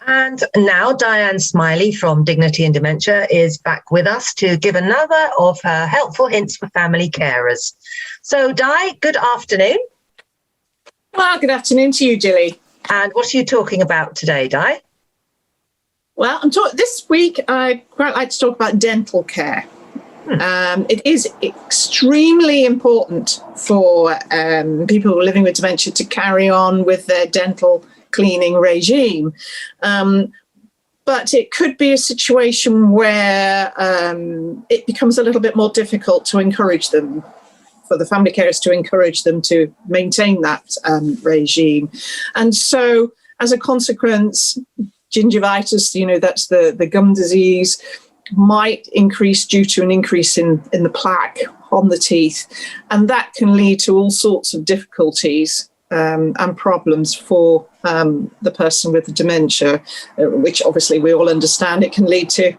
And now Diane Smillie from Dignity and Dementia is back with us to give another of her helpful hints for family carers. So Di, good afternoon. Well, good afternoon to you, Gilly. And what are you talking about today, Di? Well, this week I'd quite like to talk about dental care. It is extremely important for people who are living with dementia to carry on with their dental cleaning regime. But it could be a situation where it becomes a little bit more difficult to encourage them, for the family carers to encourage them to maintain that regime. And so as a consequence, gingivitis, that's the gum disease, might increase due to an increase in the plaque on the teeth. And that can lead to all sorts of difficulties and problems for the person with the dementia, which obviously we all understand. It can lead to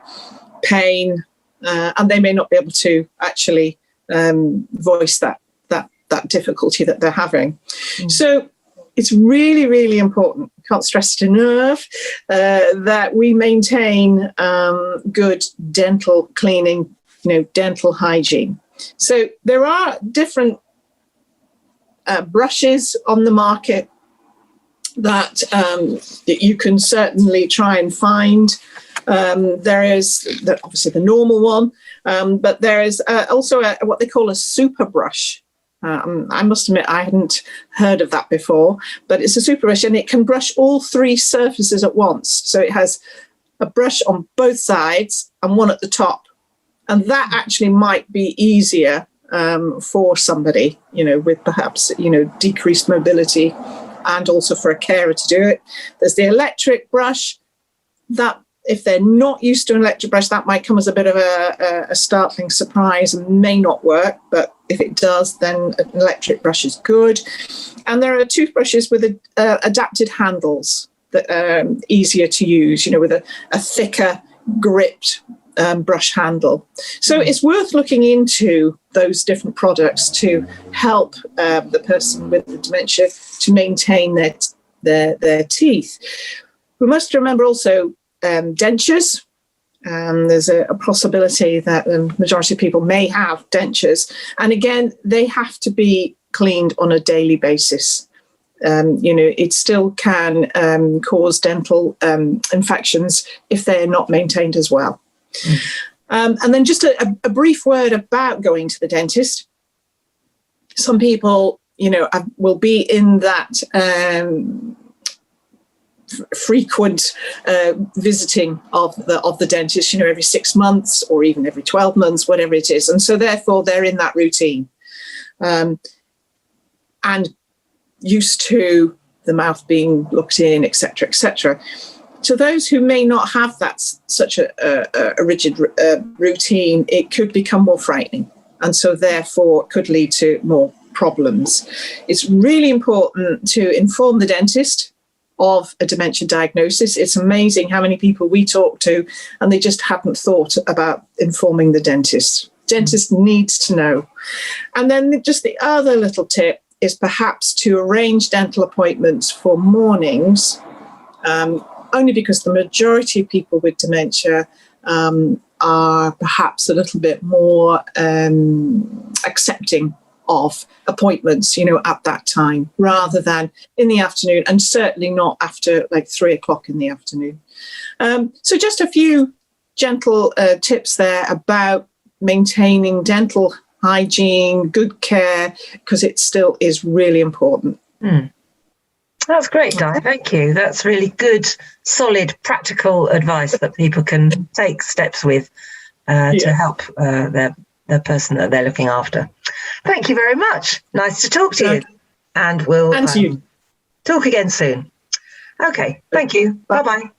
pain, and they may not be able to actually voice that difficulty that they're having. So it's really, really important, can't stress it enough, that we maintain good dental cleaning, dental hygiene. So there are different brushes on the market that you can certainly try and find. There is obviously the normal one, but there is also what they call a super brush. I must admit I hadn't heard of that before, but it's a super brush and it can brush all three surfaces at once. So it has a brush on both sides and one at the top. And that actually might be easier for somebody, with perhaps, decreased mobility, and also for a carer to do it. There's the electric brush that, if they're not used to an electric brush, that might come as a bit of a startling surprise and may not work. But if it does, then an electric brush is good. And there are toothbrushes with adapted handles that are easier to use, with a thicker gripped brush handle. So it's worth looking into those different products to help the person with the dementia to maintain their teeth. We must remember also dentures. There's a possibility that the majority of people may have dentures. And again, they have to be cleaned on a daily basis. It still can cause dental infections if they're not maintained as well. And then just a brief word about going to the dentist. Some people, will be in that frequent visiting of the dentist, every 6 months or even every 12 months, whatever it is. And so therefore they're in that routine and used to the mouth being looked in, etc., etc. To those who may not have that such a rigid routine, it could become more frightening, and so therefore could lead to more problems. It's really important to inform the dentist of a dementia diagnosis. It's amazing how many people we talk to and they just haven't thought about informing the dentist. Dentist needs to know. And then just the other little tip is perhaps to arrange dental appointments for mornings, only because the majority of people with dementia are perhaps a little bit more accepting of appointments, at that time, rather than in the afternoon, and certainly not after 3 o'clock in the afternoon. So just a few gentle tips there about maintaining dental hygiene, good care, because it still is really important. That's great, Di. Thank you. That's really good, solid, practical advice that people can take steps with to help the person that they're looking after. Thank you very much. Nice to talk to you. And we'll talk again soon. Okay. Thank you. Bye-bye.